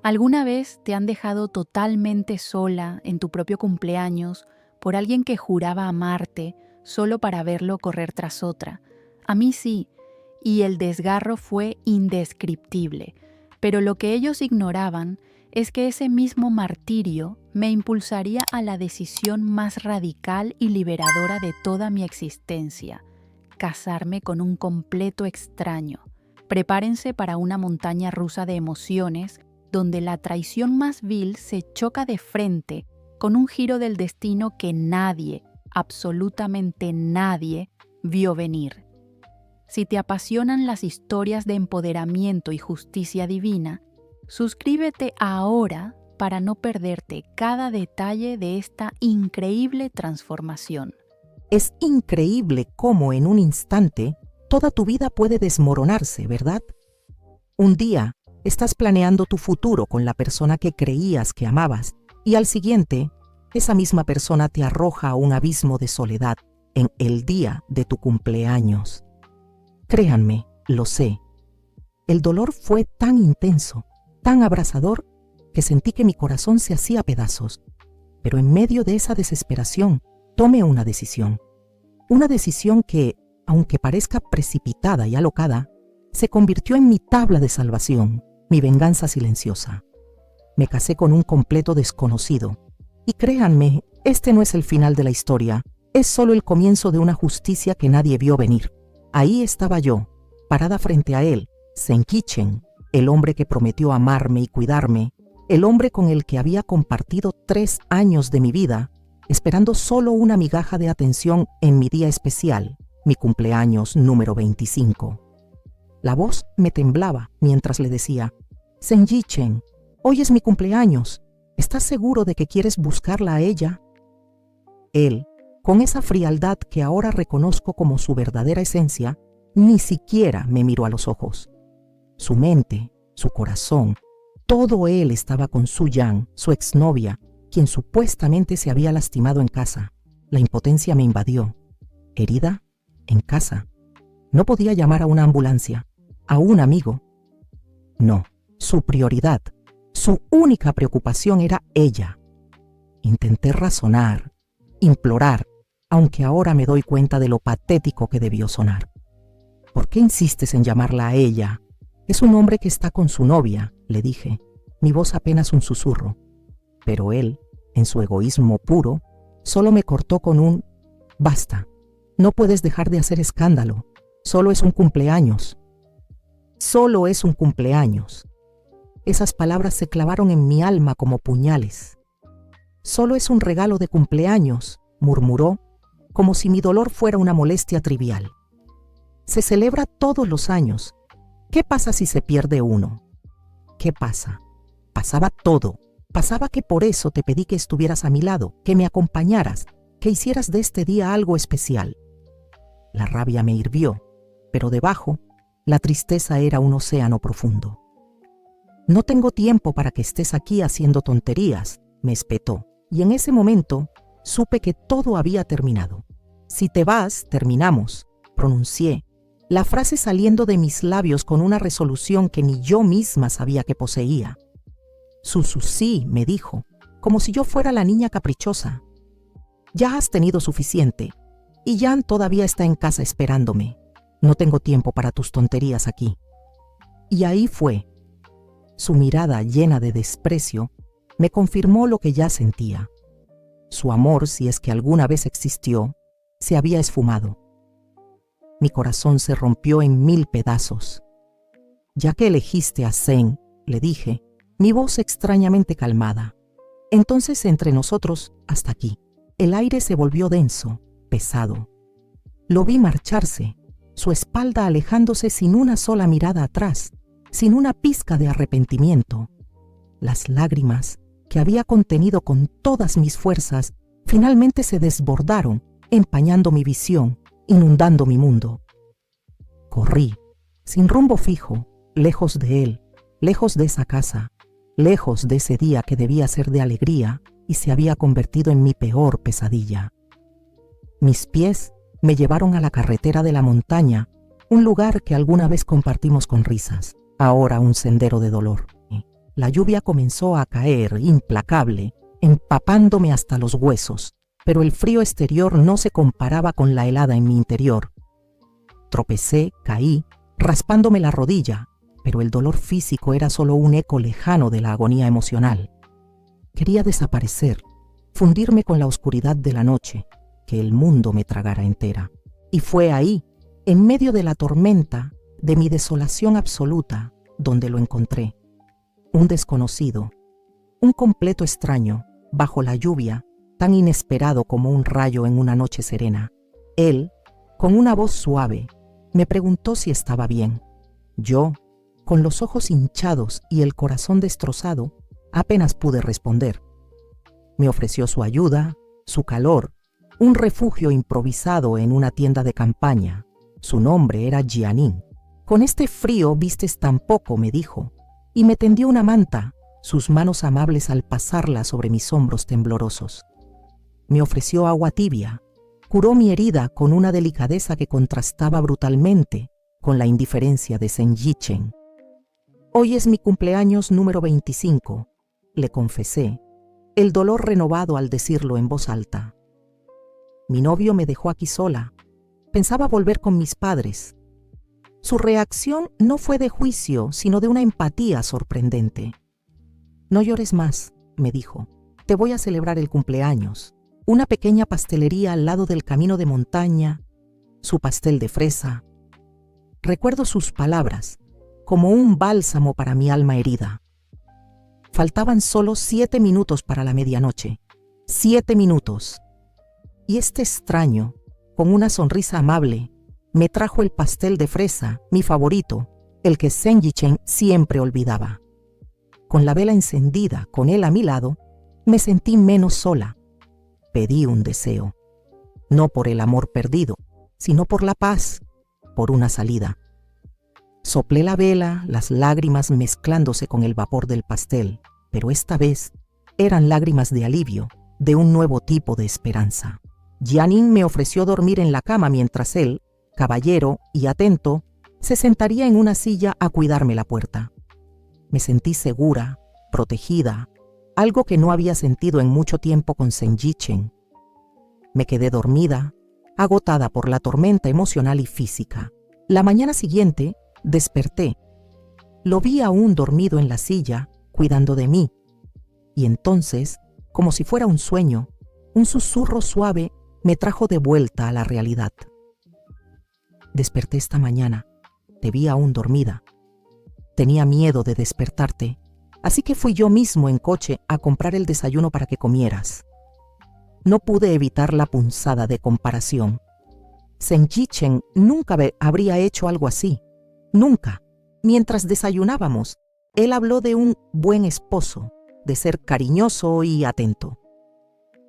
¿Alguna vez te han dejado totalmente sola en tu propio cumpleaños por alguien que juraba amarte solo para verlo correr tras otra? A mí sí, y el desgarro fue indescriptible, pero lo que ellos ignoraban es que ese mismo martirio me impulsaría a la decisión más radical y liberadora de toda mi existencia: casarme con un completo extraño. Prepárense para una montaña rusa de emociones donde la traición más vil se choca de frente con un giro del destino que nadie, absolutamente nadie, vio venir. Si te apasionan las historias de empoderamiento y justicia divina, suscríbete ahora para no perderte cada detalle de esta increíble transformación. Es increíble cómo en un instante toda tu vida puede desmoronarse, ¿verdad? Un día estás planeando tu futuro con la persona que creías que amabas y al siguiente, esa misma persona te arroja a un abismo de soledad en el día de tu cumpleaños. Créanme, lo sé. El dolor fue tan intenso, tan abrasador, que sentí que mi corazón se hacía pedazos. Pero en medio de esa desesperación, tomé una decisión. Una decisión que, aunque parezca precipitada y alocada, se convirtió en mi tabla de salvación, mi venganza silenciosa. Me casé con un completo desconocido. Y créanme, este no es el final de la historia, es solo el comienzo de una justicia que nadie vio venir. Ahí estaba yo, parada frente a él, Senki-chen, el hombre que prometió amarme y cuidarme, el hombre con el que había compartido 3 años de mi vida, esperando solo una migaja de atención en mi día especial, mi cumpleaños número 25. La voz me temblaba mientras le decía: Senki-chen, hoy es mi cumpleaños, ¿estás seguro de que quieres buscarla a ella? Él, con esa frialdad que ahora reconozco como su verdadera esencia, ni siquiera me miró a los ojos. Su mente, su corazón, todo él estaba con Su Yan, su exnovia, quien supuestamente se había lastimado en casa. La impotencia me invadió. ¿Herida? En casa. No podía llamar a una ambulancia, a un amigo. No, su prioridad, su única preocupación era ella. Intenté razonar, implorar, aunque ahora me doy cuenta de lo patético que debió sonar. ¿Por qué insistes en llamarla a ella? Es un hombre que está con su novia, le dije, mi voz apenas un susurro. Pero él, en su egoísmo puro, solo me cortó con un: basta, no puedes dejar de hacer escándalo, solo es un cumpleaños. Solo es un cumpleaños. Esas palabras se clavaron en mi alma como puñales. Solo es un regalo de cumpleaños, murmuró, como si mi dolor fuera una molestia trivial. Se celebra todos los años. ¿Qué pasa si se pierde uno? ¿Qué pasa? Pasaba todo. Pasaba que por eso te pedí que estuvieras a mi lado, que me acompañaras, que hicieras de este día algo especial. La rabia me hirvió, pero debajo, la tristeza era un océano profundo. No tengo tiempo para que estés aquí haciendo tonterías, me espetó, y en ese momento supe que todo había terminado. Si te vas, terminamos, pronuncié, la frase saliendo de mis labios con una resolución que ni yo misma sabía que poseía. Susu sí, me dijo, como si yo fuera la niña caprichosa. Ya has tenido suficiente, y Jan todavía está en casa esperándome. No tengo tiempo para tus tonterías aquí. Y ahí fue. Su mirada llena de desprecio me confirmó lo que ya sentía. Su amor, si es que alguna vez existió, se había esfumado. Mi corazón se rompió en 1000 pedazos. Ya que elegiste a Zen, le dije, mi voz extrañamente calmada. Entonces entre nosotros, hasta aquí. El aire se volvió denso, pesado. Lo vi marcharse, su espalda alejándose sin una sola mirada atrás, sin una pizca de arrepentimiento. Las lágrimas, que había contenido con todas mis fuerzas, finalmente se desbordaron, empañando mi visión, inundando mi mundo. Corrí, sin rumbo fijo, lejos de él, lejos de esa casa, lejos de ese día que debía ser de alegría y se había convertido en mi peor pesadilla. Mis pies me llevaron a la carretera de la montaña, un lugar que alguna vez compartimos con risas, ahora un sendero de dolor. La lluvia comenzó a caer, implacable, empapándome hasta los huesos, pero el frío exterior no se comparaba con la helada en mi interior. Tropecé, caí, raspándome la rodilla, pero el dolor físico era solo un eco lejano de la agonía emocional. Quería desaparecer, fundirme con la oscuridad de la noche, que el mundo me tragara entera. Y fue ahí, en medio de la tormenta, de mi desolación absoluta, donde lo encontré. Un desconocido, un completo extraño, bajo la lluvia, tan inesperado como un rayo en una noche serena. Él, con una voz suave, me preguntó si estaba bien. Yo, con los ojos hinchados y el corazón destrozado, apenas pude responder. Me ofreció su ayuda, su calor, un refugio improvisado en una tienda de campaña. Su nombre era Jianin. Con este frío vistes tan poco, me dijo, y me tendió una manta, sus manos amables al pasarla sobre mis hombros temblorosos. Me ofreció agua tibia, curó mi herida con una delicadeza que contrastaba brutalmente con la indiferencia de Zhen Yichen. Hoy es mi cumpleaños número 25, le confesé, el dolor renovado al decirlo en voz alta. Mi novio me dejó aquí sola. Pensaba volver con mis padres. Su reacción no fue de juicio, sino de una empatía sorprendente. No llores más, me dijo. Te voy a celebrar el cumpleaños. Una pequeña pastelería al lado del camino de montaña, su pastel de fresa. Recuerdo sus palabras, como un bálsamo para mi alma herida. Faltaban solo 7 minutos para la medianoche. 7 minutos. Y este extraño, con una sonrisa amable, me trajo el pastel de fresa, mi favorito, el que Zhen Yichen siempre olvidaba. Con la vela encendida, con él a mi lado, me sentí menos sola. Pedí un deseo, no por el amor perdido, sino por la paz, por una salida. Soplé la vela, las lágrimas mezclándose con el vapor del pastel, pero esta vez eran lágrimas de alivio, de un nuevo tipo de esperanza. Jianin me ofreció dormir en la cama mientras él, caballero y atento, se sentaría en una silla a cuidarme la puerta. Me sentí segura, protegida, algo que no había sentido en mucho tiempo con Zhen Yichen. Me quedé dormida, agotada por la tormenta emocional y física. La mañana siguiente, desperté. Lo vi aún dormido en la silla, cuidando de mí. Y entonces, como si fuera un sueño, un susurro suave me trajo de vuelta a la realidad. Desperté esta mañana. Te vi aún dormida. Tenía miedo de despertarte, así que fui yo mismo en coche a comprar el desayuno para que comieras. No pude evitar la punzada de comparación. Zhen Yichen nunca habría hecho algo así. Nunca. Mientras desayunábamos, él habló de un buen esposo, de ser cariñoso y atento.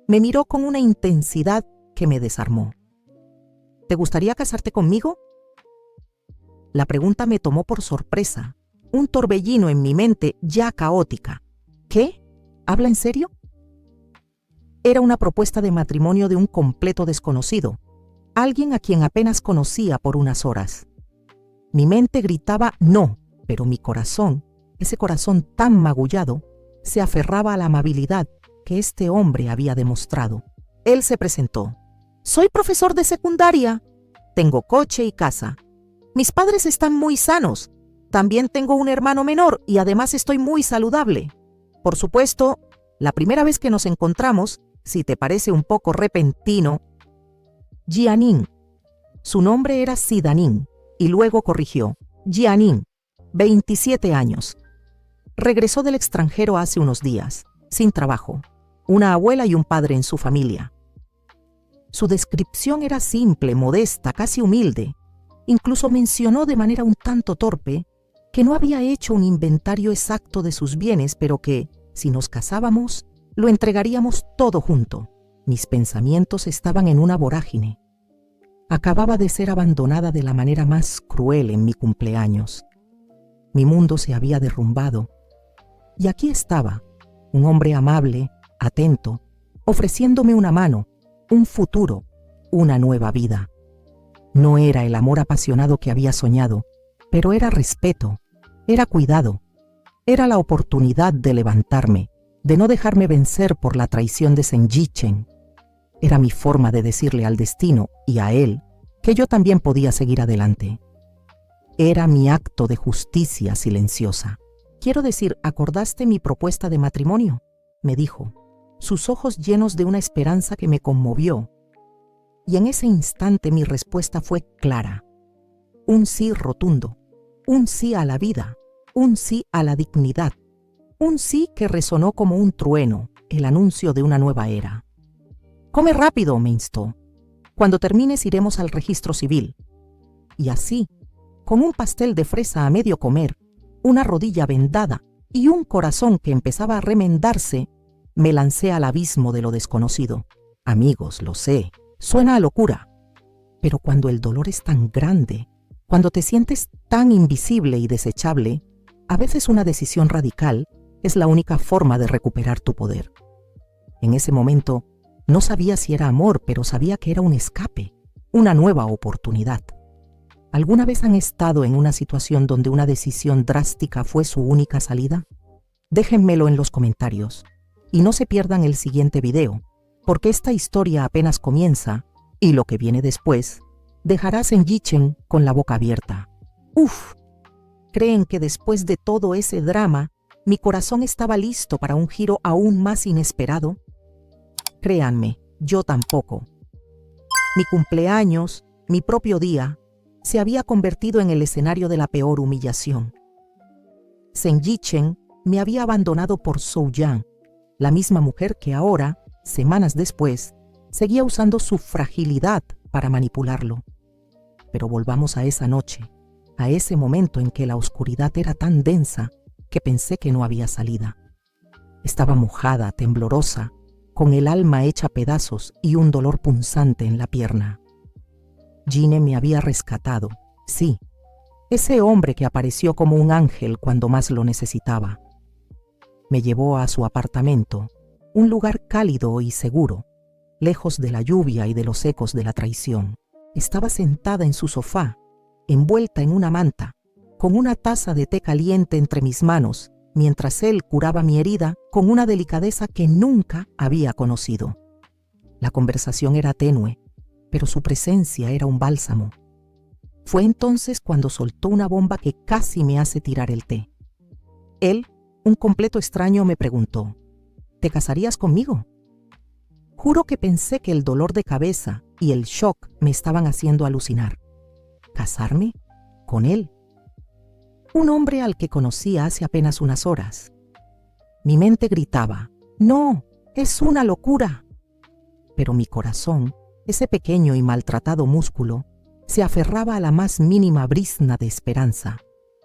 Me miró con una intensidad que me desarmó. ¿Te gustaría casarte conmigo? La pregunta me tomó por sorpresa. Un torbellino en mi mente ya caótica. ¿Qué? ¿Habla en serio? Era una propuesta de matrimonio de un completo desconocido, alguien a quien apenas conocía por unas horas. Mi mente gritaba no, pero mi corazón, ese corazón tan magullado, se aferraba a la amabilidad que este hombre había demostrado. Él se presentó. Soy profesor de secundaria. Tengo coche y casa. Mis padres están muy sanos. También tengo un hermano menor y además estoy muy saludable. Por supuesto, la primera vez que nos encontramos, si te parece un poco repentino, Jianin. Su nombre era Zidanin y luego corrigió. Jianin, 27 años. Regresó del extranjero hace unos días, sin trabajo, una abuela y un padre en su familia. Su descripción era simple, modesta, casi humilde. Incluso mencionó de manera un tanto torpe que no había hecho un inventario exacto de sus bienes, pero que, si nos casábamos, lo entregaríamos todo junto. Mis pensamientos estaban en una vorágine. Acababa de ser abandonada de la manera más cruel en mi cumpleaños. Mi mundo se había derrumbado. Y aquí estaba, un hombre amable, atento, ofreciéndome una mano, un futuro, una nueva vida. No era el amor apasionado que había soñado, pero era respeto, era cuidado. Era la oportunidad de levantarme, de no dejarme vencer por la traición de Senjichen. Era mi forma de decirle al destino y a él que yo también podía seguir adelante. Era mi acto de justicia silenciosa. Quiero decir, ¿acordaste mi propuesta de matrimonio?, me dijo, sus ojos llenos de una esperanza que me conmovió. Y en ese instante mi respuesta fue clara. Un sí rotundo, un sí a la vida, un sí a la dignidad, un sí que resonó como un trueno, el anuncio de una nueva era. «Come rápido», me instó. «Cuando termines iremos al registro civil». Y así, con un pastel de fresa a medio comer, una rodilla vendada y un corazón que empezaba a remendarse, me lancé al abismo de lo desconocido. Amigos, lo sé, suena a locura, pero cuando el dolor es tan grande, cuando te sientes tan invisible y desechable, a veces una decisión radical es la única forma de recuperar tu poder. En ese momento, no sabía si era amor, pero sabía que era un escape, una nueva oportunidad. ¿Alguna vez han estado en una situación donde una decisión drástica fue su única salida? Déjenmelo en los comentarios. Y no se pierdan el siguiente video, porque esta historia apenas comienza y lo que viene después dejará a Senjichen con la boca abierta. ¡Uf! ¿Creen que después de todo ese drama, mi corazón estaba listo para un giro aún más inesperado? Créanme, yo tampoco. Mi cumpleaños, mi propio día, se había convertido en el escenario de la peor humillación. Senjichen me había abandonado por Souyan, la misma mujer que ahora, semanas después, seguía usando su fragilidad para manipularlo. Pero volvamos a esa noche, a ese momento en que la oscuridad era tan densa que pensé que no había salida. Estaba mojada, temblorosa, con el alma hecha pedazos y un dolor punzante en la pierna. Gine me había rescatado, sí, ese hombre que apareció como un ángel cuando más lo necesitaba. Me llevó a su apartamento, un lugar cálido y seguro, lejos de la lluvia y de los ecos de la traición. Estaba sentada en su sofá, envuelta en una manta, con una taza de té caliente entre mis manos, mientras él curaba mi herida con una delicadeza que nunca había conocido. La conversación era tenue, pero su presencia era un bálsamo. Fue entonces cuando soltó una bomba que casi me hace tirar el té. Él, un completo extraño, me preguntó, ¿te casarías conmigo? Juro que pensé que el dolor de cabeza y el shock me estaban haciendo alucinar. ¿Casarme? ¿Con él? Un hombre al que conocía hace apenas unas horas. Mi mente gritaba, ¡no! ¡Es una locura! Pero mi corazón, ese pequeño y maltratado músculo, se aferraba a la más mínima brizna de esperanza,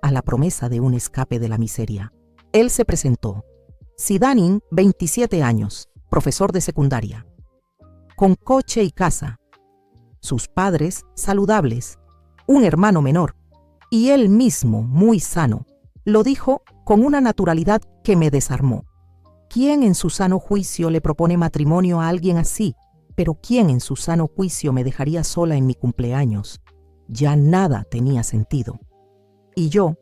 a la promesa de un escape de la miseria. Él se presentó. Sidanin, 27 años, profesor de secundaria, con coche y casa, sus padres saludables, un hermano menor, y él mismo muy sano. Lo dijo con una naturalidad que me desarmó. ¿Quién en su sano juicio le propone matrimonio a alguien así? Pero ¿quién en su sano juicio me dejaría sola en mi cumpleaños? Ya nada tenía sentido. Y yo,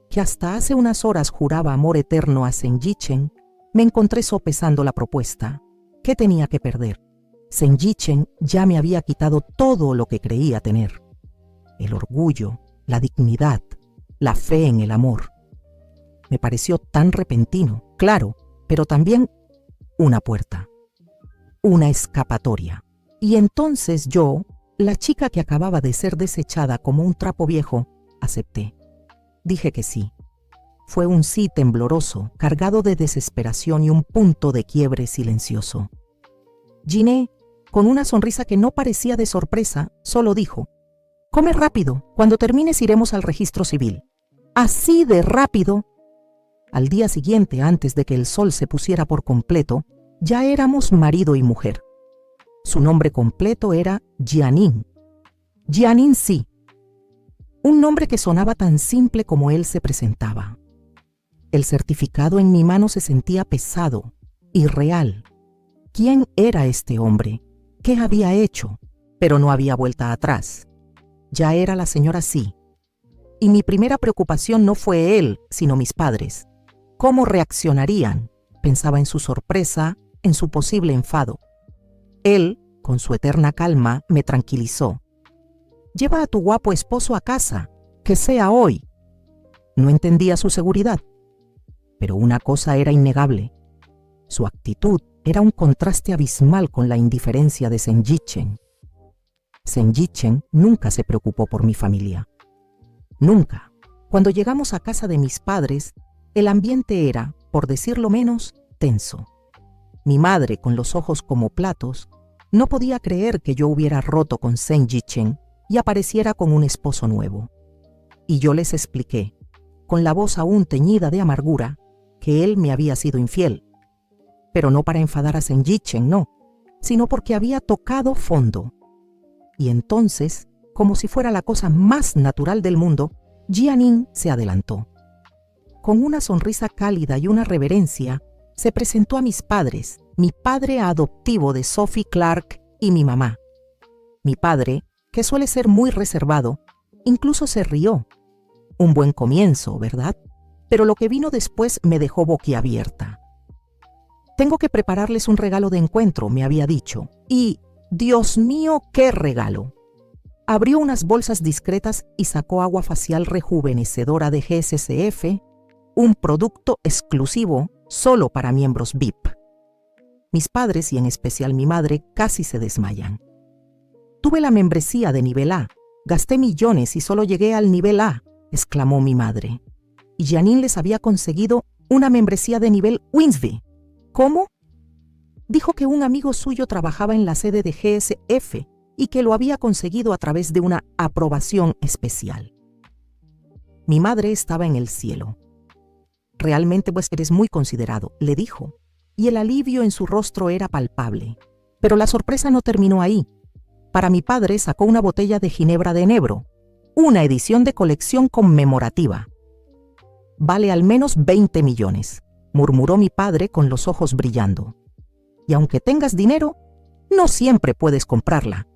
que hasta hace unas horas juraba amor eterno a Senjichen, me encontré sopesando la propuesta. ¿Qué tenía que perder? Senjichen ya me había quitado todo lo que creía tener. El orgullo, la dignidad, la fe en el amor. Me pareció tan repentino, claro, pero también una puerta, una escapatoria. Y entonces yo, la chica que acababa de ser desechada como un trapo viejo, acepté. Dije que sí. Fue un sí tembloroso, cargado de desesperación y un punto de quiebre silencioso. Gine, con una sonrisa que no parecía de sorpresa, solo dijo, «Come rápido, cuando termines iremos al registro civil». Así de rápido. Al día siguiente, antes de que el sol se pusiera por completo, ya éramos marido y mujer. Su nombre completo era Jianin. Jianin sí. Un nombre que sonaba tan simple como él se presentaba. El certificado en mi mano se sentía pesado, irreal. ¿Quién era este hombre? ¿Qué había hecho? Pero no había vuelta atrás. Ya era la señora Sí. Y mi primera preocupación no fue él, sino mis padres. ¿Cómo reaccionarían? Pensaba en su sorpresa, en su posible enfado. Él, con su eterna calma, me tranquilizó. Lleva a tu guapo esposo a casa, que sea hoy. No entendía su seguridad, pero una cosa era innegable. Su actitud era un contraste abismal con la indiferencia de Senjichen. Senjichen nunca se preocupó por mi familia. Nunca. Cuando llegamos a casa de mis padres, el ambiente era, por decirlo menos, tenso. Mi madre, con los ojos como platos, no podía creer que yo hubiera roto con Senjichen y apareciera con un esposo nuevo. Y yo les expliqué, con la voz aún teñida de amargura, que él me había sido infiel. Pero no para enfadar a Senjichen, no, sino porque había tocado fondo. Y entonces, como si fuera la cosa más natural del mundo, Jianin se adelantó. Con una sonrisa cálida y una reverencia, se presentó a mis padres, mi padre adoptivo de Sophie Clark y mi mamá. Mi padre, que suele ser muy reservado, incluso se rió. Un buen comienzo, ¿verdad? Pero lo que vino después me dejó boquiabierta. Tengo que prepararles un regalo de encuentro, me había dicho. Y, Dios mío, qué regalo. Abrió unas bolsas discretas y sacó agua facial rejuvenecedora de GSCF, un producto exclusivo solo para miembros VIP. Mis padres, y en especial mi madre, casi se desmayan. Tuve la membresía de nivel A, gasté millones y solo llegué al nivel A, exclamó mi madre. Y Janine les había conseguido una membresía de nivel Winsby. ¿Cómo? Dijo que un amigo suyo trabajaba en la sede de GSF y que lo había conseguido a través de una aprobación especial. Mi madre estaba en el cielo. Realmente pues eres muy considerado, le dijo, y el alivio en su rostro era palpable. Pero la sorpresa no terminó ahí. Para mi padre sacó una botella de ginebra de enebro, una edición de colección conmemorativa. Vale al menos 20 millones, murmuró mi padre con los ojos brillando. Y aunque tengas dinero, no siempre puedes comprarla.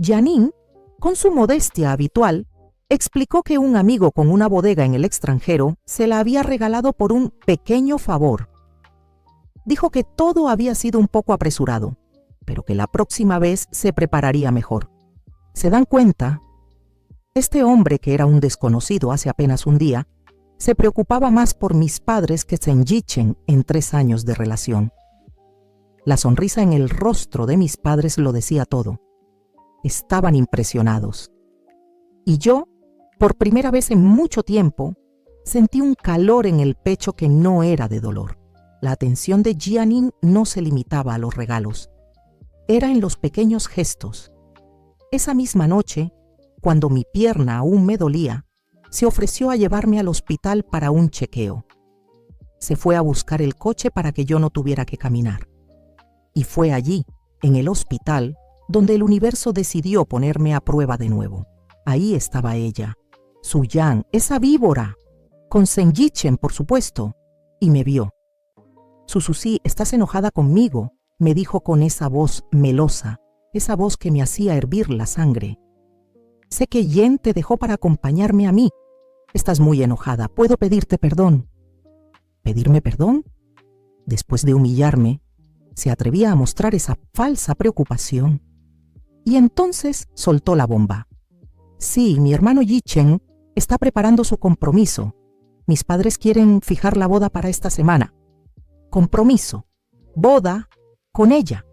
Janine, con su modestia habitual, explicó que un amigo con una bodega en el extranjero se la había regalado por un pequeño favor. Dijo que todo había sido un poco apresurado, pero que la próxima vez se prepararía mejor. ¿Se dan cuenta? Este hombre, que era un desconocido hace apenas un día, se preocupaba más por mis padres que Senjichen en 3 años de relación. La sonrisa en el rostro de mis padres lo decía todo. Estaban impresionados. Y yo, por primera vez en mucho tiempo, sentí un calor en el pecho que no era de dolor. La atención de Jianin no se limitaba a los regalos. Era en los pequeños gestos. Esa misma noche, cuando mi pierna aún me dolía, se ofreció a llevarme al hospital para un chequeo. Se fue a buscar el coche para que yo no tuviera que caminar. Y fue allí, en el hospital, donde el universo decidió ponerme a prueba de nuevo. Ahí estaba ella, Su Yan, esa víbora, con Senjichen, por supuesto, y me vio. Sususi, ¿estás enojada conmigo?, me dijo con esa voz melosa, esa voz que me hacía hervir la sangre. Sé que Yen te dejó para acompañarme a mí. Estás muy enojada, ¿puedo pedirte perdón? ¿Pedirme perdón? Después de humillarme, se atrevía a mostrar esa falsa preocupación. Y entonces soltó la bomba. Sí, mi hermano Yichen está preparando su compromiso. Mis padres quieren fijar la boda para esta semana. Compromiso, boda, con ella.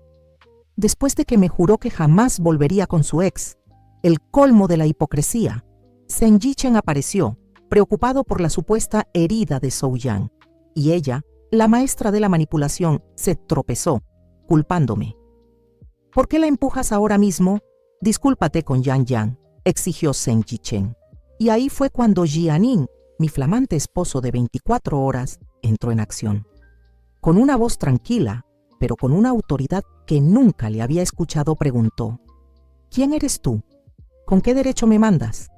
Después de que me juró que jamás volvería con su ex, el colmo de la hipocresía, Senjichen apareció, preocupado por la supuesta herida de Souyan, y ella, la maestra de la manipulación, se tropezó, culpándome. ¿Por qué la empujas ahora mismo? Discúlpate con Yan Yan, exigió Senjichen. Y ahí fue cuando Jianin, mi flamante esposo de 24 horas, entró en acción. Con una voz tranquila, pero con una autoridad que nunca le había escuchado, preguntó: ¿Quién eres tú? ¿Con qué derecho me mandas?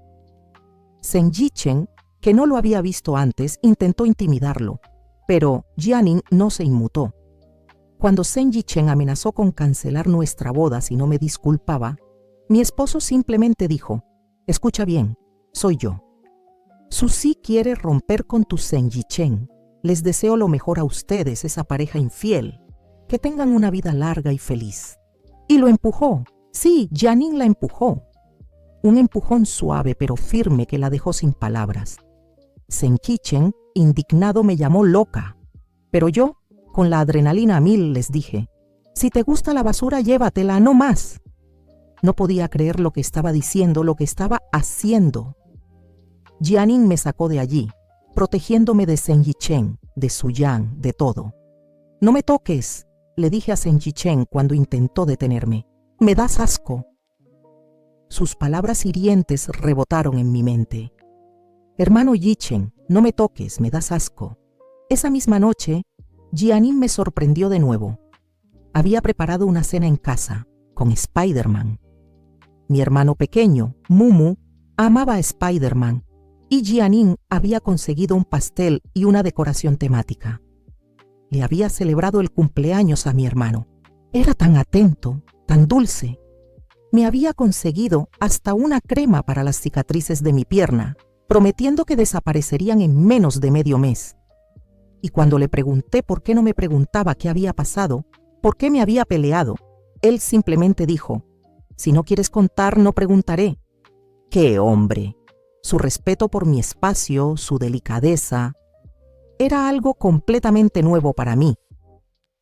Senjichen, que no lo había visto antes, intentó intimidarlo, pero Jianin no se inmutó. Cuando Senjichen amenazó con cancelar nuestra boda si no me disculpaba, mi esposo simplemente dijo: escucha bien, soy yo. Susi quiere romper con tu Senjichen, Les deseo lo mejor a ustedes, esa pareja infiel. Que tengan una vida larga y feliz. Y lo empujó. Sí, Jianing la empujó. Un empujón suave pero firme que la dejó sin palabras. Zeng Qichen, indignado, me llamó loca. Pero yo, con la adrenalina a mil, les dije: si te gusta la basura, llévatela, no más. No podía creer lo que estaba diciendo, lo que estaba haciendo. Jianing me sacó de allí, protegiéndome de Zeng Yichen, de Su Yan, de todo. No me toques, le dije a Zeng Yichen cuando intentó detenerme. Me das asco. Sus palabras hirientes rebotaron en mi mente. Hermano Yichen, no me toques, me das asco. Esa misma noche, Jianing me sorprendió de nuevo. Había preparado una cena en casa, con Spider-Man. Mi hermano pequeño, Mumu, amaba a Spider-Man, y Jianing había conseguido un pastel y una decoración temática. Le había celebrado el cumpleaños a mi hermano. Era tan atento, tan dulce. Me había conseguido hasta una crema para las cicatrices de mi pierna, prometiendo que desaparecerían en menos de medio mes. Y cuando le pregunté por qué no me preguntaba qué había pasado, por qué me había peleado, él simplemente dijo: si no quieres contar, no preguntaré. ¡Qué hombre! Su respeto por mi espacio, su delicadeza, era algo completamente nuevo para mí.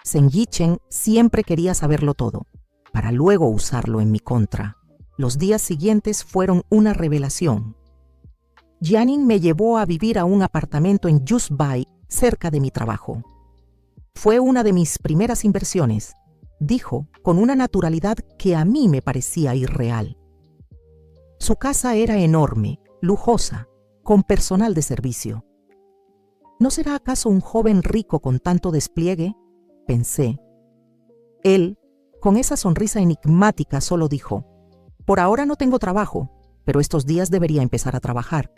Zeng Yichen siempre quería saberlo todo, para luego usarlo en mi contra. Los días siguientes fueron una revelación. Jianing me llevó a vivir a un apartamento en Yusbai, cerca de mi trabajo. Fue una de mis primeras inversiones, dijo con una naturalidad que a mí me parecía irreal. Su casa era enorme, lujosa, con personal de servicio. ¿No será acaso un joven rico con tanto despliegue?, pensé. Él, con esa sonrisa enigmática, solo dijo: por ahora no tengo trabajo, pero estos días debería empezar a trabajar.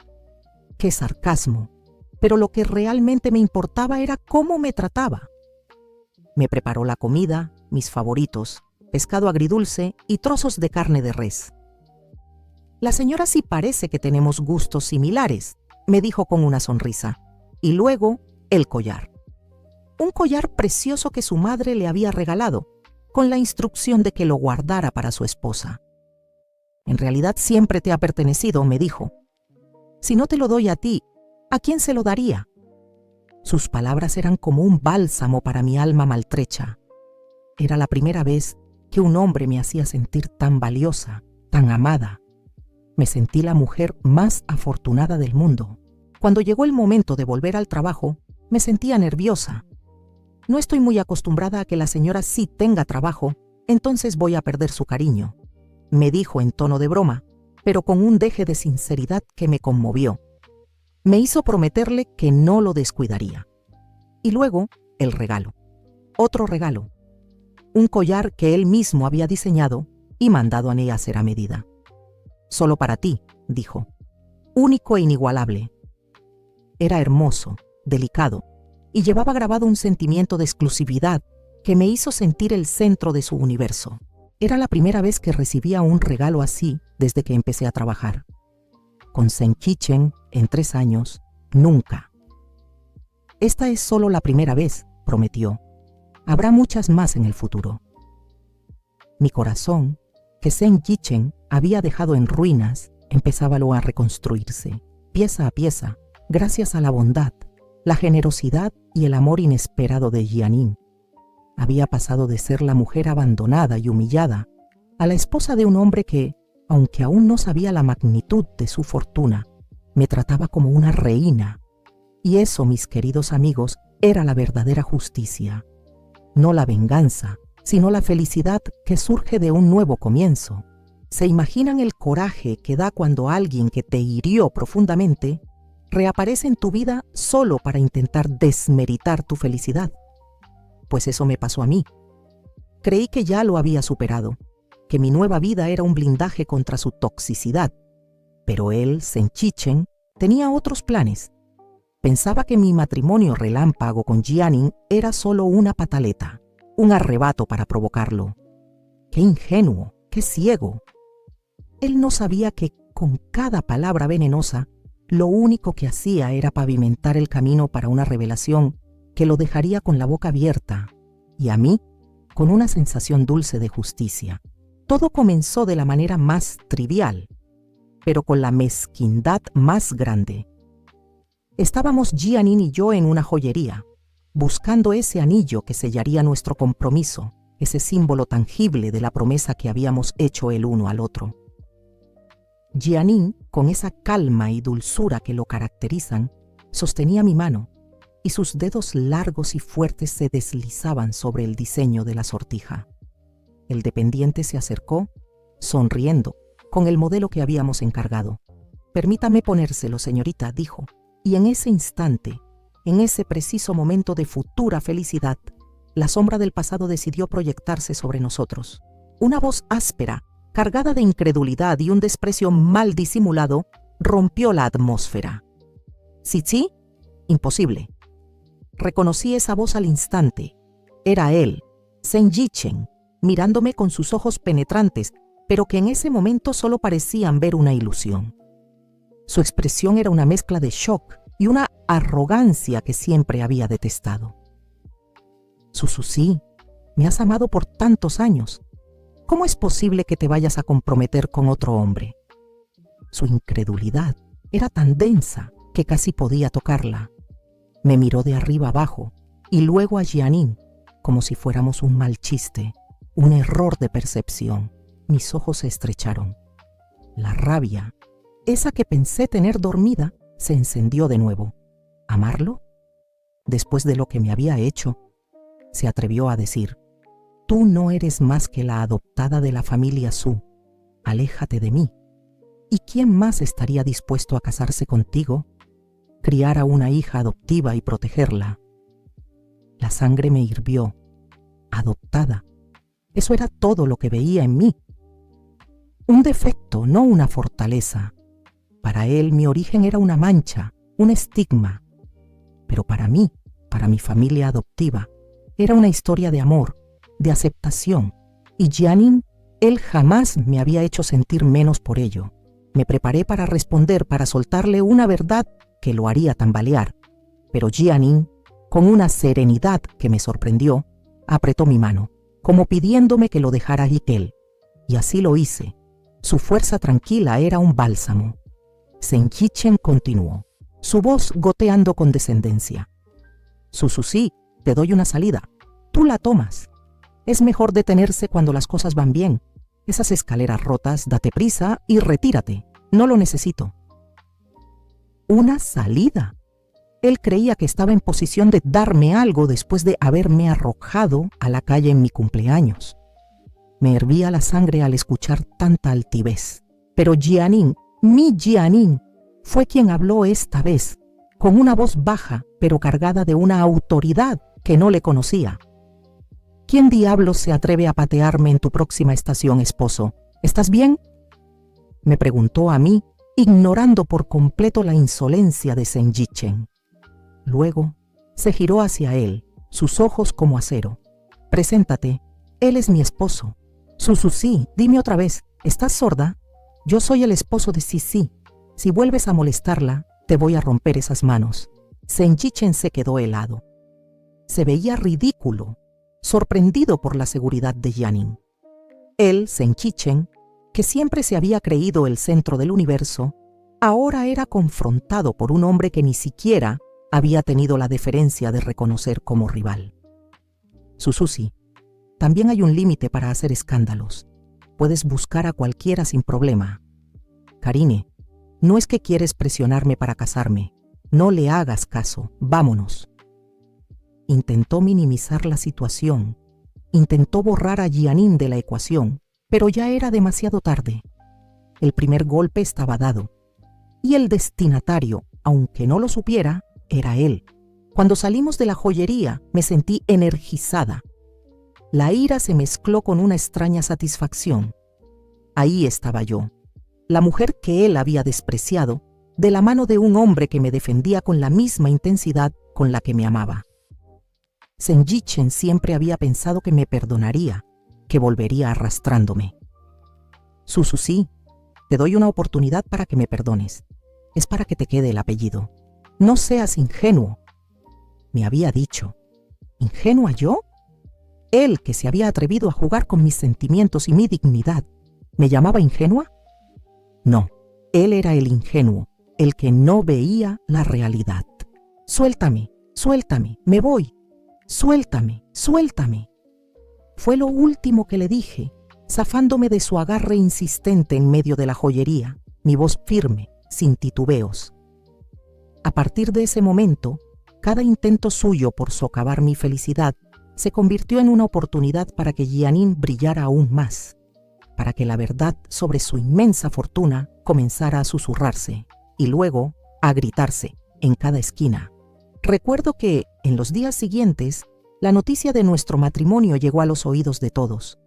¡Qué sarcasmo! Pero lo que realmente me importaba era cómo me trataba. Me preparó la comida, mis favoritos, pescado agridulce y trozos de carne de res. La señora sí parece que tenemos gustos similares, me dijo con una sonrisa. Y luego, el collar. Un collar precioso que su madre le había regalado, con la instrucción de que lo guardara para su esposa. En realidad siempre te ha pertenecido, me dijo. Si no te lo doy a ti, ¿a quién se lo daría? Sus palabras eran como un bálsamo para mi alma maltrecha. Era la primera vez que un hombre me hacía sentir tan valiosa, tan amada. Me sentí la mujer más afortunada del mundo. Cuando llegó el momento de volver al trabajo, me sentía nerviosa. No estoy muy acostumbrada a que la señora sí tenga trabajo, entonces voy a perder su cariño, me dijo en tono de broma, pero con un deje de sinceridad que me conmovió. Me hizo prometerle que no lo descuidaría. Y luego, el regalo. Otro regalo. Un collar que él mismo había diseñado y mandado a ella hacer a medida. Solo para ti, dijo. Único e inigualable. Era hermoso, delicado, y llevaba grabado un sentimiento de exclusividad que me hizo sentir el centro de su universo. Era la primera vez que recibía un regalo así desde que empecé a trabajar. Con Zeng Qichen, en 3 años, nunca. Esta es solo la primera vez, prometió. Habrá muchas más en el futuro. Mi corazón, que Zeng Qichen había dejado en ruinas, empezaba luego a reconstruirse, pieza a pieza, gracias a la bondad, la generosidad y el amor inesperado de Jianing. Había pasado de ser la mujer abandonada y humillada a la esposa de un hombre que, aunque aún no sabía la magnitud de su fortuna, me trataba como una reina. Y eso, mis queridos amigos, era la verdadera justicia. No la venganza, sino la felicidad que surge de un nuevo comienzo. ¿Se imaginan el coraje que da cuando alguien que te hirió profundamente reaparece en tu vida solo para intentar desmeritar tu felicidad? Pues eso me pasó a mí. Creí que ya lo había superado, que mi nueva vida era un blindaje contra su toxicidad. Pero él, Zeng Qichen, tenía otros planes. Pensaba que mi matrimonio relámpago con Jianing era solo una pataleta, un arrebato para provocarlo. ¡Qué ingenuo! ¡Qué ciego! Él no sabía que con cada palabra venenosa lo único que hacía era pavimentar el camino para una revelación que lo dejaría con la boca abierta y a mí con una sensación dulce de justicia. Todo comenzó de la manera más trivial, pero con la mezquindad más grande. Estábamos Jianin y yo en una joyería, buscando ese anillo que sellaría nuestro compromiso, ese símbolo tangible de la promesa que habíamos hecho el uno al otro. Jianin, con esa calma y dulzura que lo caracterizan, sostenía mi mano y sus dedos largos y fuertes se deslizaban sobre el diseño de la sortija. El dependiente se acercó, sonriendo, con el modelo que habíamos encargado. «Permítame ponérselo, señorita», dijo, y en ese instante, en ese preciso momento de futura felicidad, la sombra del pasado decidió proyectarse sobre nosotros. Una voz áspera, cargada de incredulidad y un desprecio mal disimulado, rompió la atmósfera. «¿Sí? Imposible». Reconocí esa voz al instante. Era él, Zeng Yichen, mirándome con sus ojos penetrantes, pero que en ese momento solo parecían ver una ilusión. Su expresión era una mezcla de shock y una arrogancia que siempre había detestado. «Sususi, me has amado por tantos años. ¿Cómo es posible que te vayas a comprometer con otro hombre?» Su incredulidad era tan densa que casi podía tocarla. Me miró de arriba abajo y luego a Jianin, como si fuéramos un mal chiste, un error de percepción. Mis ojos se estrecharon. La rabia, esa que pensé tener dormida, se encendió de nuevo. ¿Amarlo? Después de lo que me había hecho, se atrevió a decir: «Tú no eres más que la adoptada de la familia Su. Aléjate de mí. ¿Y quién más estaría dispuesto a casarse contigo, criar a una hija adoptiva y protegerla?» La sangre me hirvió. Adoptada. Eso era todo lo que veía en mí. Un defecto, no una fortaleza. Para él mi origen era una mancha, un estigma. Pero para mí, para mi familia adoptiva, era una historia de amor, de aceptación. Y Jianin, él jamás me había hecho sentir menos por ello. Me preparé para responder, para soltarle una verdad que lo haría tambalear. Pero Jianin, con una serenidad que me sorprendió, apretó mi mano, como pidiéndome que lo dejara aquel. Y así lo hice. Su fuerza tranquila era un bálsamo. Zeng Yichen continuó, su voz goteando con descendencia. «Sususi, te doy una salida. Tú la tomas. Es mejor detenerse cuando las cosas van bien. Esas escaleras rotas, date prisa y retírate. No lo necesito». ¿Una salida? Él creía que estaba en posición de darme algo después de haberme arrojado a la calle en mi cumpleaños. Me hervía la sangre al escuchar tanta altivez. Pero Jianin, mi Jianin, fue quien habló esta vez, con una voz baja, pero cargada de una autoridad que no le conocía. «¿Quién diablos se atreve a patearme en tu próxima estación, esposo? ¿Estás bien?», me preguntó a mí, ignorando por completo la insolencia de Zeng Yichen. Luego se giró hacia él, sus ojos como acero. «Preséntate, él es mi esposo». «Sususi, dime otra vez, ¿estás sorda? Yo soy el esposo de Sisi. Si vuelves a molestarla, te voy a romper esas manos». Zeng Yichen se quedó helado. Se veía ridículo, sorprendido por la seguridad de Jianin. Él, Zeng Yichen, que siempre se había creído el centro del universo, ahora era confrontado por un hombre que ni siquiera había tenido la deferencia de reconocer como rival. «Sususi, también hay un límite para hacer escándalos. Puedes buscar a cualquiera sin problema. Karine, no es que quieres presionarme para casarme. No le hagas caso. Vámonos». Intentó minimizar la situación. Intentó borrar a Jianin de la ecuación, pero ya era demasiado tarde. El primer golpe estaba dado. Y el destinatario, aunque no lo supiera, era él. Cuando salimos de la joyería, me sentí energizada. La ira se mezcló con una extraña satisfacción. Ahí estaba yo, la mujer que él había despreciado, de la mano de un hombre que me defendía con la misma intensidad con la que me amaba. Zeng Yichen siempre había pensado que me perdonaría, que volvería arrastrándome. «Sususi, te doy una oportunidad para que me perdones. es para que te quede el apellido. No seas ingenuo. Me había dicho. ¿Ingenua yo? Él, que se había atrevido a jugar con mis sentimientos y mi dignidad, ¿me llamaba ingenua? No, él era el ingenuo, el que no veía la realidad. Suéltame, suéltame, me voy. Suéltame, suéltame. Fue lo último que le dije, zafándome de su agarre insistente en medio de la joyería, mi voz firme, sin titubeos. A partir de ese momento, cada intento suyo por socavar mi felicidad se convirtió en una oportunidad para que Jianin brillara aún más, para que la verdad sobre su inmensa fortuna comenzara a susurrarse y luego a gritarse en cada esquina. Recuerdo que, en los días siguientes, la noticia de nuestro matrimonio llegó a los oídos de todos.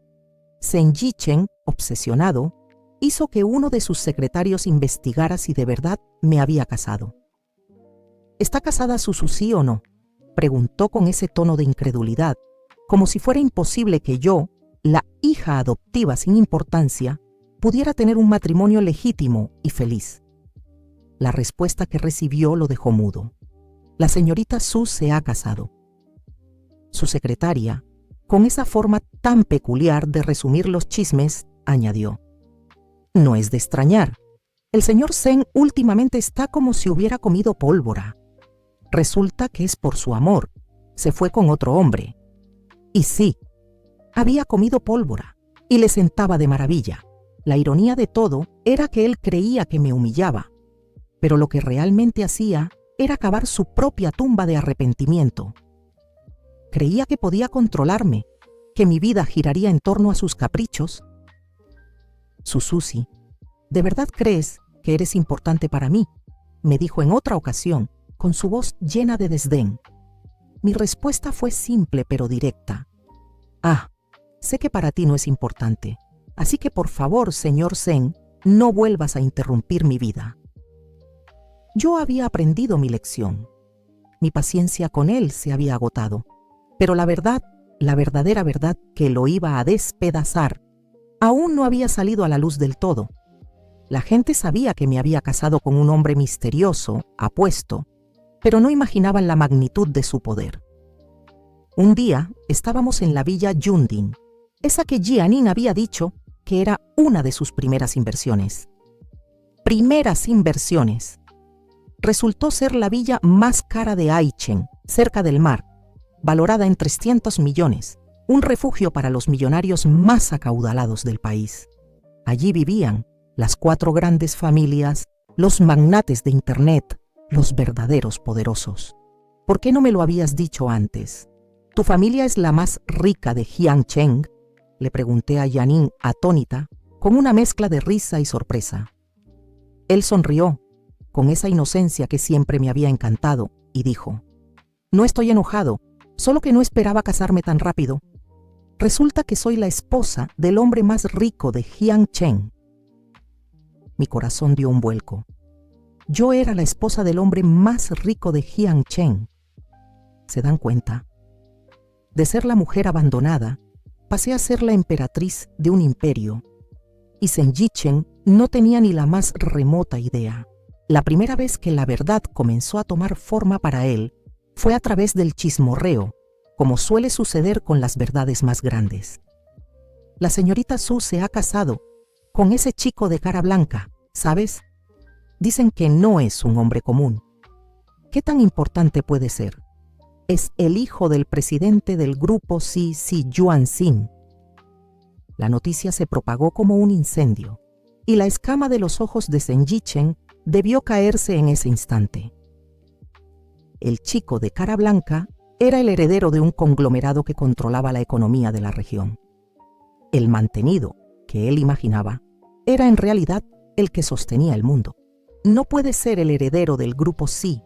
Zheng Yichen, obsesionado, hizo que uno de sus secretarios investigara si de verdad me había casado. ¿Está casada Suzusi o no?, preguntó con ese tono de incredulidad, como si fuera imposible que yo, la hija adoptiva sin importancia, pudiera tener un matrimonio legítimo y feliz. La respuesta que recibió lo dejó mudo. La señorita Su se ha casado. Su secretaria, con esa forma tan peculiar de resumir los chismes, añadió: no es de extrañar. El señor Zheng últimamente está como si hubiera comido pólvora. Resulta que es por su amor. Se fue con otro hombre. Y sí, había comido pólvora y le sentaba de maravilla. La ironía de todo era que él creía que me humillaba, pero lo que realmente hacía era cavar su propia tumba de arrepentimiento. Creía que podía controlarme, que mi vida giraría en torno a sus caprichos. Suzuki, ¿de verdad crees que eres importante para mí?, me dijo en otra ocasión, con su voz llena de desdén. Mi respuesta fue simple pero directa. Ah, sé que para ti no es importante, así que por favor, señor Zheng, no vuelvas a interrumpir mi vida. Yo había aprendido mi lección. Mi paciencia con él se había agotado, pero la verdad, la verdadera verdad que lo iba a despedazar, aún no había salido a la luz del todo. La gente sabía que me había casado con un hombre misterioso, apuesto, pero no imaginaban la magnitud de su poder. Un día estábamos en la villa Yundin, esa que Jianin había dicho que era una de sus primeras inversiones. Primeras inversiones. Resultó ser la villa más cara de Aichen, cerca del mar, valorada en 300 millones, un refugio para los millonarios más acaudalados del país. Allí vivían las 4 grandes familias, los magnates de Internet, los verdaderos poderosos. ¿Por qué no me lo habías dicho antes? ¿Tu familia es la más rica de Jiangcheng?, le pregunté a Jianin atónita, con una mezcla de risa y sorpresa. Él sonrió, con esa inocencia que siempre me había encantado, y dijo: no estoy enojado, solo que no esperaba casarme tan rápido. Resulta que soy la esposa del hombre más rico de Jiangcheng. Mi corazón dio un vuelco. Yo era la esposa del hombre más rico de Jiangcheng. ¿Se dan cuenta? De ser la mujer abandonada, pasé a ser la emperatriz de un imperio. Y Zheng Yichen no tenía ni la más remota idea. La primera vez que la verdad comenzó a tomar forma para él fue a través del chismorreo, como suele suceder con las verdades más grandes. La señorita Su se ha casado con ese chico de cara blanca, ¿sabes? Dicen que no es un hombre común. ¿Qué tan importante puede ser? Es el hijo del presidente del grupo Si Yuanxin. La noticia se propagó como un incendio, y la escama de los ojos de Zheng Yichen debió caerse en ese instante. El chico de cara blanca era el heredero de un conglomerado que controlaba la economía de la región. El mantenido, que él imaginaba, era en realidad el que sostenía el mundo. No puede ser el heredero del grupo Sí.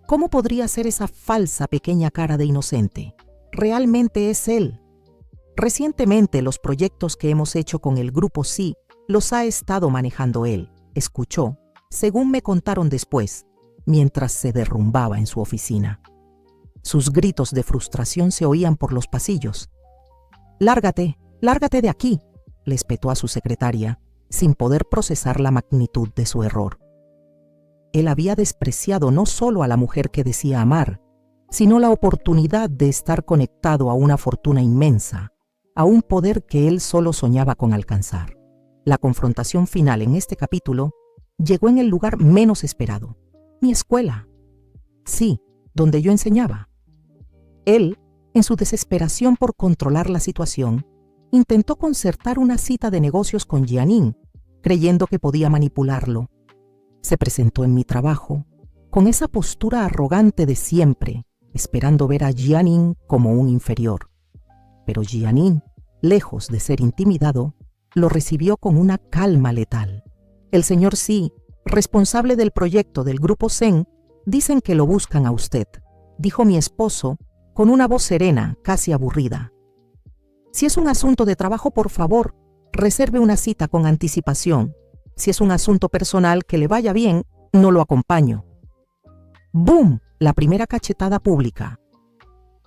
¿Cómo podría ser esa falsa pequeña cara de inocente? Realmente es él. Recientemente los proyectos que hemos hecho con el grupo Sí los ha estado manejando él, escuchó, según me contaron después, mientras se derrumbaba en su oficina. Sus gritos de frustración se oían por los pasillos. «Lárgate, lárgate de aquí», le espetó a su secretaria, sin poder procesar la magnitud de su error. él había despreciado no solo a la mujer que decía amar, sino la oportunidad de estar conectado a una fortuna inmensa, a un poder que él solo soñaba con alcanzar. La confrontación final en este capítulo llegó en el lugar menos esperado, mi escuela. Sí, donde yo enseñaba. Él, en su desesperación por controlar la situación, intentó concertar una cita de negocios con Jianin, creyendo que podía manipularlo. Se presentó en mi trabajo, con esa postura arrogante de siempre, esperando ver a Jianin como un inferior. Pero Jianin, lejos de ser intimidado, lo recibió con una calma letal. El señor Xi, responsable del proyecto del grupo Zen, dicen que lo buscan a usted, dijo mi esposo con una voz serena, casi aburrida. Si es un asunto de trabajo, por favor, reserve una cita con anticipación. Si es un asunto personal que le vaya bien, no lo acompaño. ¡Bum! La primera cachetada pública.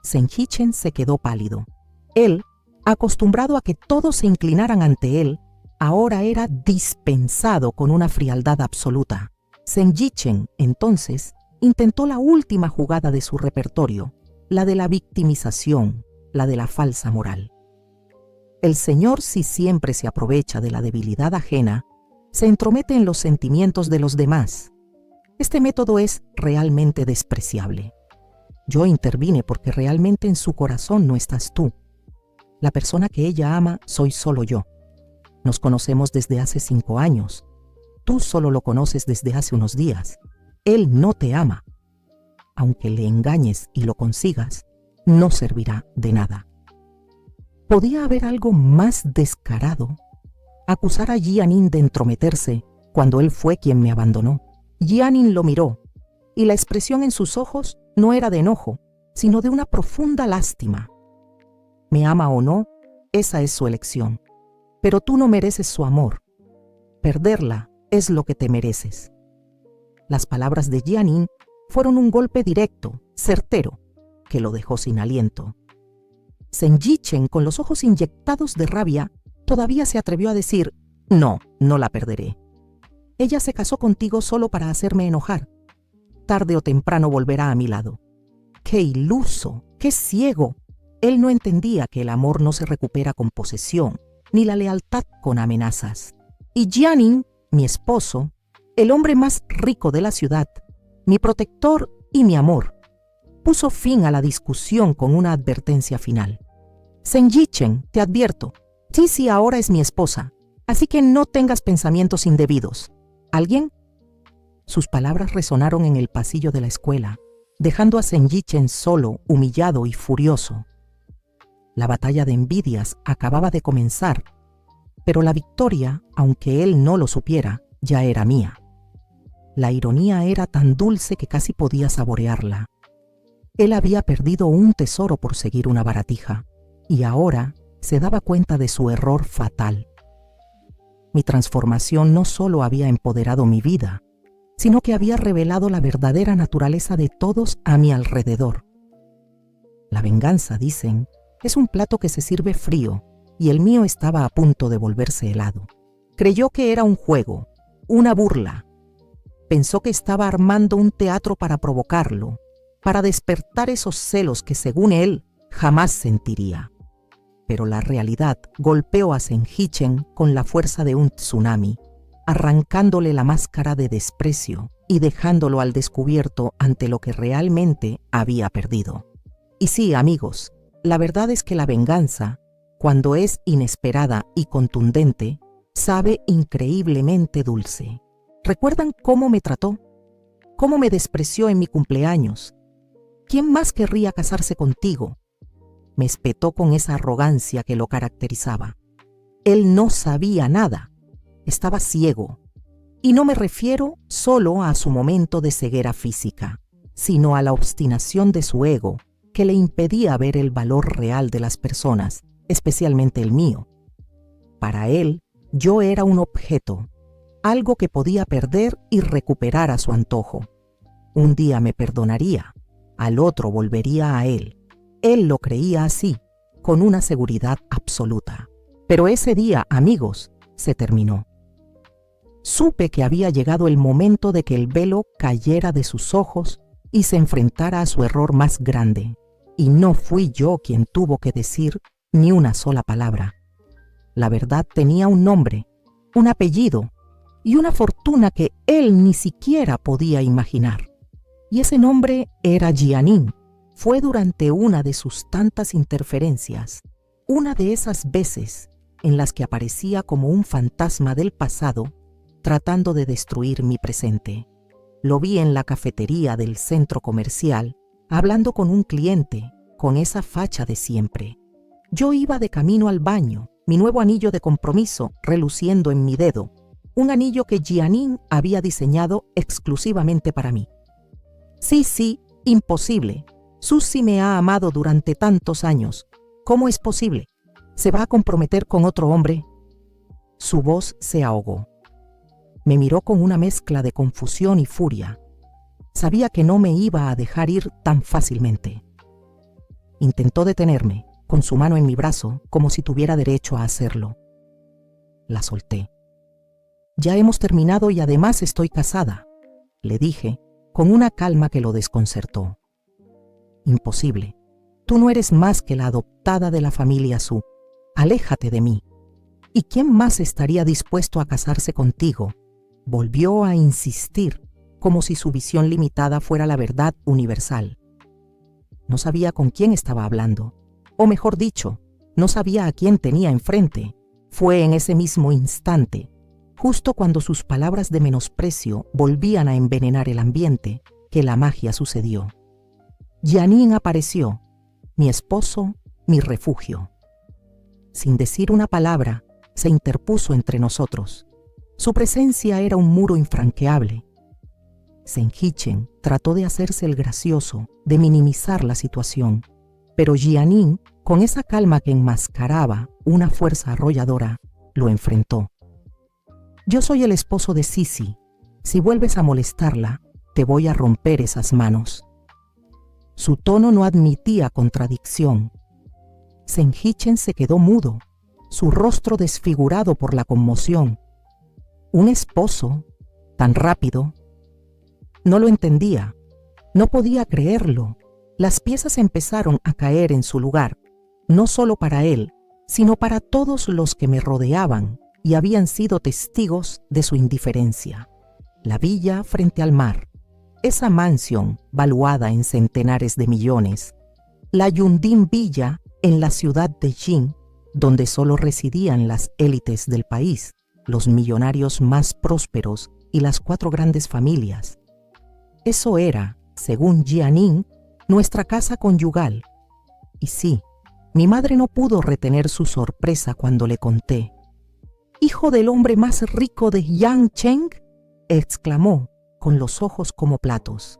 Zen Yichen se quedó pálido. Él, acostumbrado a que todos se inclinaran ante él, ahora era dispensado con una frialdad absoluta. Zen Yichen, entonces, intentó la última jugada de su repertorio, la de la victimización, la de la falsa moral. El señor, si siempre se aprovecha de la debilidad ajena, se entromete en los sentimientos de los demás. Este método es realmente despreciable. Yo intervine porque realmente en su corazón no estás tú. La persona que ella ama soy solo yo. Nos conocemos desde hace 5 años. Tú solo lo conoces desde hace unos días. Él no te ama. Aunque le engañes y lo consigas, no servirá de nada. ¿Podía haber algo más descarado? Acusar a Jianin de entrometerse cuando él fue quien me abandonó. Jianin lo miró, y la expresión en sus ojos no era de enojo, sino de una profunda lástima. Me ama o no, esa es su elección. Pero tú no mereces su amor. Perderla es lo que te mereces. Las palabras de Jianin fueron un golpe directo, certero, que lo dejó sin aliento. Zen Yichen, con los ojos inyectados de rabia, todavía se atrevió a decir: no, no la perderé. Ella se casó contigo solo para hacerme enojar. Tarde o temprano volverá a mi lado. ¡Qué iluso! ¡Qué ciego! Él no entendía que el amor no se recupera con posesión, ni la lealtad con amenazas. Y Jianin, mi esposo, el hombre más rico de la ciudad, mi protector y mi amor, puso fin a la discusión con una advertencia final. Zen Yichen, te advierto, Sisi ahora es mi esposa, así que no tengas pensamientos indebidos. ¿Alguien? Sus palabras resonaron en el pasillo de la escuela, dejando a Zen Yichen solo, humillado y furioso. La batalla de envidias acababa de comenzar, pero la victoria, aunque él no lo supiera, ya era mía. La ironía era tan dulce que casi podía saborearla. Él había perdido un tesoro por seguir una baratija, y ahora se daba cuenta de su error fatal. Mi transformación no solo había empoderado mi vida, sino que había revelado la verdadera naturaleza de todos a mi alrededor. La venganza, dicen, es un plato que se sirve frío, y el mío estaba a punto de volverse helado. Creyó que era un juego, una burla. Pensó que estaba armando un teatro para provocarlo, para despertar esos celos que, según él, jamás sentiría. Pero la realidad golpeó a Zen Yichen con la fuerza de un tsunami, arrancándole la máscara de desprecio y dejándolo al descubierto ante lo que realmente había perdido. Y sí, amigos, la verdad es que la venganza, cuando es inesperada y contundente, sabe increíblemente dulce. ¿Recuerdan cómo me trató? ¿Cómo me despreció en mi cumpleaños? ¿Quién más querría casarse contigo? Me espetó con esa arrogancia que lo caracterizaba. Él no sabía nada, estaba ciego. Y no me refiero solo a su momento de ceguera física, sino a la obstinación de su ego que le impedía ver el valor real de las personas, especialmente el mío. Para él, yo era un objeto, algo que podía perder y recuperar a su antojo. Un día me perdonaría, al otro volvería a él. Él lo creía así, con una seguridad absoluta. Pero ese día, amigos, se terminó. Supe que había llegado el momento de que el velo cayera de sus ojos y se enfrentara a su error más grande. Y no fui yo quien tuvo que decir ni una sola palabra. La verdad tenía un nombre, un apellido y una fortuna que él ni siquiera podía imaginar. Y ese nombre era Jianin. Fue durante una de sus tantas interferencias, una de esas veces en las que aparecía como un fantasma del pasado tratando de destruir mi presente. Lo vi en la cafetería del centro comercial, hablando con un cliente, con esa facha de siempre. Yo iba de camino al baño, mi nuevo anillo de compromiso reluciendo en mi dedo, un anillo que Jianin había diseñado exclusivamente para mí. Sí, imposible. Suzy me ha amado durante tantos años. ¿Cómo es posible? ¿Se va a comprometer con otro hombre? Su voz se ahogó. Me miró con una mezcla de confusión y furia. Sabía que no me iba a dejar ir tan fácilmente. Intentó detenerme, con su mano en mi brazo, como si tuviera derecho a hacerlo. La solté. Ya hemos terminado y además estoy casada, le dije, con una calma que lo desconcertó. Imposible. Tú no eres más que la adoptada de la familia Su. Aléjate de mí. ¿Y quién más estaría dispuesto a casarse contigo? Volvió a insistir, como si su visión limitada fuera la verdad universal. No sabía con quién estaba hablando, o mejor dicho, no sabía a quién tenía enfrente. Fue en ese mismo instante, justo cuando sus palabras de menosprecio volvían a envenenar el ambiente, que la magia sucedió. Jianin apareció, mi esposo, mi refugio. Sin decir una palabra, se interpuso entre nosotros. Su presencia era un muro infranqueable. Senhichen trató de hacerse el gracioso, de minimizar la situación, pero Jianin, con esa calma que enmascaraba una fuerza arrolladora, lo enfrentó. Yo soy el esposo de Sisi. Si vuelves a molestarla, te voy a romper esas manos. Su tono no admitía contradicción. Senhichen se quedó mudo, su rostro desfigurado por la conmoción. ¿Un esposo? ¿Tan rápido? No lo entendía. No podía creerlo. Las piezas empezaron a caer en su lugar, no solo para él, sino para todos los que me rodeaban y habían sido testigos de su indiferencia. La villa frente al mar, esa mansión valuada en centenares de millones, la Yundin Villa en la ciudad de Jin, donde solo residían las élites del país, los millonarios más prósperos y las 4 grandes familias. Eso era, según Jianin, nuestra casa conyugal. Y sí, mi madre no pudo retener su sorpresa cuando le conté. «¿Hijo del hombre más rico de Yangcheng?», exclamó, con los ojos como platos.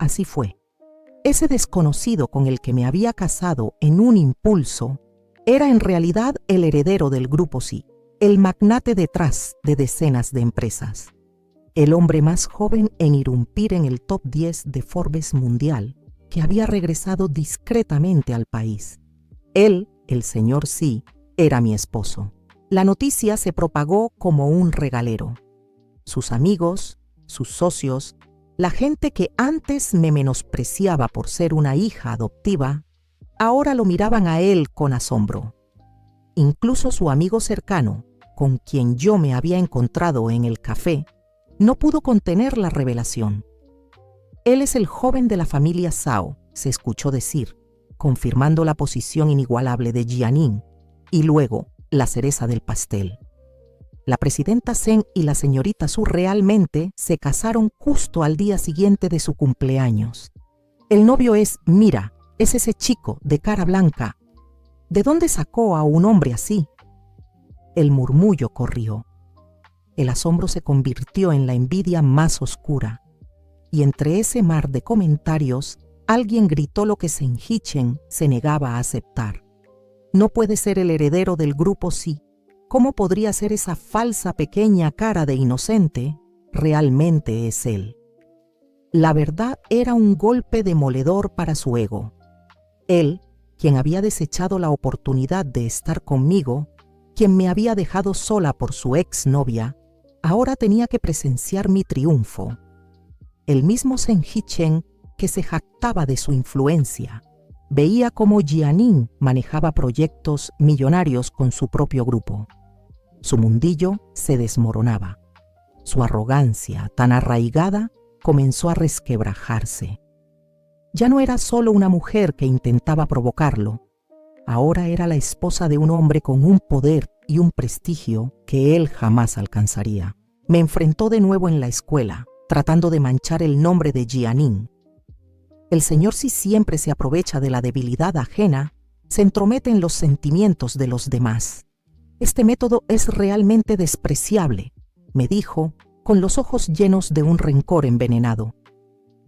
Así fue. Ese desconocido con el que me había casado en un impulso era en realidad el heredero del Grupo Sí, el magnate detrás de decenas de empresas. El hombre más joven en irrumpir en el top 10 de Forbes mundial, que había regresado discretamente al país. Él, el señor Sí, era mi esposo. La noticia se propagó como un regalero. Sus amigos, sus socios, la gente que antes me menospreciaba por ser una hija adoptiva, ahora lo miraban a él con asombro. Incluso su amigo cercano, con quien yo me había encontrado en el café, no pudo contener la revelación. «Él es el joven de la familia Zhao», se escuchó decir, confirmando la posición inigualable de Jianin, y luego la cereza del pastel. La presidenta Zheng y la señorita Su realmente se casaron justo al día siguiente de su cumpleaños. El novio es ese chico de cara blanca. ¿De dónde sacó a un hombre así? El murmullo corrió. El asombro se convirtió en la envidia más oscura. Y entre ese mar de comentarios, alguien gritó lo que Senhichen se negaba a aceptar. «No puede ser el heredero del Grupo Sí. ¿Cómo podría ser esa falsa pequeña cara de inocente? Realmente es él». La verdad era un golpe demoledor para su ego. Él, quien había desechado la oportunidad de estar conmigo, quien me había dejado sola por su exnovia, ahora tenía que presenciar mi triunfo. El mismo Seng Hee-chen, que se jactaba de su influencia, veía cómo Jianin manejaba proyectos millonarios con su propio grupo. Su mundillo se desmoronaba. Su arrogancia, tan arraigada, comenzó a resquebrajarse. Ya no era solo una mujer que intentaba provocarlo, ahora era la esposa de un hombre con un poder y un prestigio que él jamás alcanzaría. Me enfrentó de nuevo en la escuela, tratando de manchar el nombre de Jianin. El señor, si siempre se aprovecha de la debilidad ajena, se entromete en los sentimientos de los demás. Este método es realmente despreciable, me dijo, con los ojos llenos de un rencor envenenado.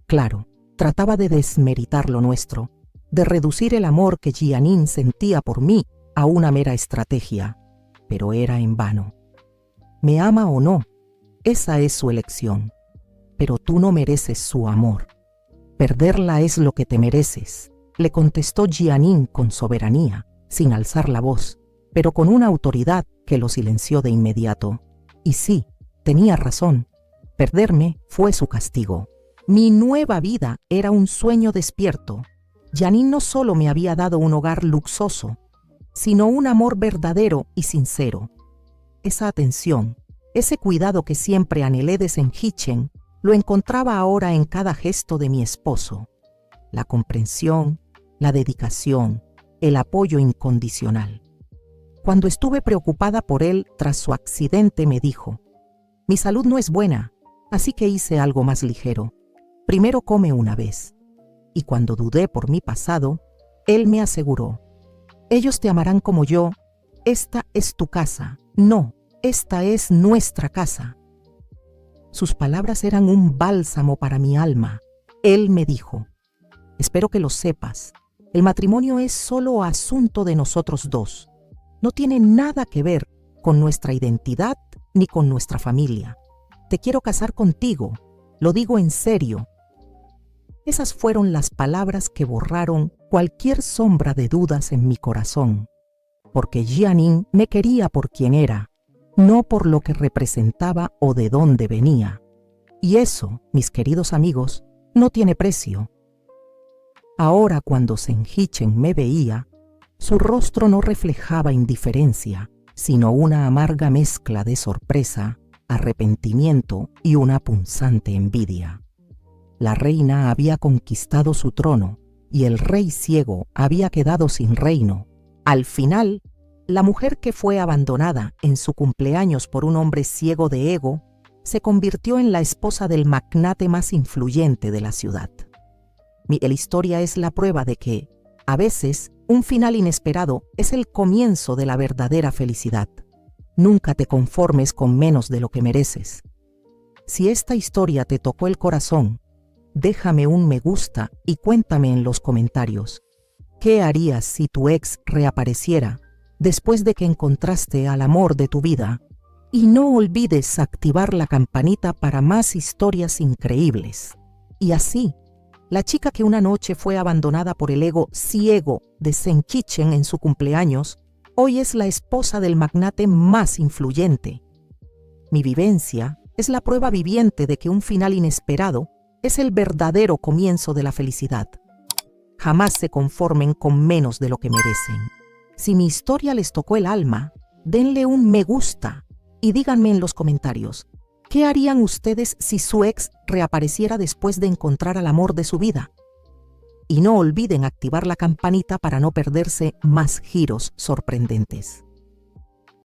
Claro, trataba de desmeritar lo nuestro, de reducir el amor que Jianin sentía por mí a una mera estrategia, pero era en vano. Me ama o no, esa es su elección, pero tú no mereces su amor. Perderla es lo que te mereces, le contestó Jianin con soberanía, sin alzar la voz, pero con una autoridad que lo silenció de inmediato. Y sí, tenía razón, perderme fue su castigo. Mi nueva vida era un sueño despierto. Jianin no solo me había dado un hogar luxoso, sino un amor verdadero y sincero. Esa atención, ese cuidado que siempre anhelé de Seng Hee-chen, lo encontraba ahora en cada gesto de mi esposo. La comprensión, la dedicación, el apoyo incondicional. Cuando estuve preocupada por él tras su accidente, me dijo: «Mi salud no es buena, así que hice algo más ligero. Primero come una vez». Y cuando dudé por mi pasado, él me aseguró: «Ellos te amarán como yo. Esta es tu casa. No, esta es nuestra casa». Sus palabras eran un bálsamo para mi alma. Él me dijo: «Espero que lo sepas. El matrimonio es solo asunto de nosotros dos. No tiene nada que ver con nuestra identidad ni con nuestra familia. Te quiero casar contigo. Lo digo en serio». Esas fueron las palabras que borraron cualquier sombra de dudas en mi corazón, porque Jianin me quería por quien era, no por lo que representaba o de dónde venía. Y eso, mis queridos amigos, no tiene precio. Ahora, cuando Seng Hee-chen me veía, su rostro no reflejaba indiferencia, sino una amarga mezcla de sorpresa, arrepentimiento y una punzante envidia. La reina había conquistado su trono y el rey ciego había quedado sin reino. Al final, la mujer que fue abandonada en su cumpleaños por un hombre ciego de ego se convirtió en la esposa del magnate más influyente de la ciudad. Mi historia es la prueba de que, a veces, un final inesperado es el comienzo de la verdadera felicidad. Nunca te conformes con menos de lo que mereces. Si esta historia te tocó el corazón, déjame un me gusta y cuéntame en los comentarios. ¿Qué harías si tu ex reapareciera después de que encontraste al amor de tu vida? Y no olvides activar la campanita para más historias increíbles. Y así, la chica que una noche fue abandonada por el ego ciego de Seng Hee-chen en su cumpleaños, hoy es la esposa del magnate más influyente. Mi vivencia es la prueba viviente de que un final inesperado es el verdadero comienzo de la felicidad. Jamás se conformen con menos de lo que merecen. Si mi historia les tocó el alma, denle un me gusta y díganme en los comentarios, ¿qué harían ustedes si su ex reapareciera después de encontrar al amor de su vida? Y no olviden activar la campanita para no perderse más giros sorprendentes.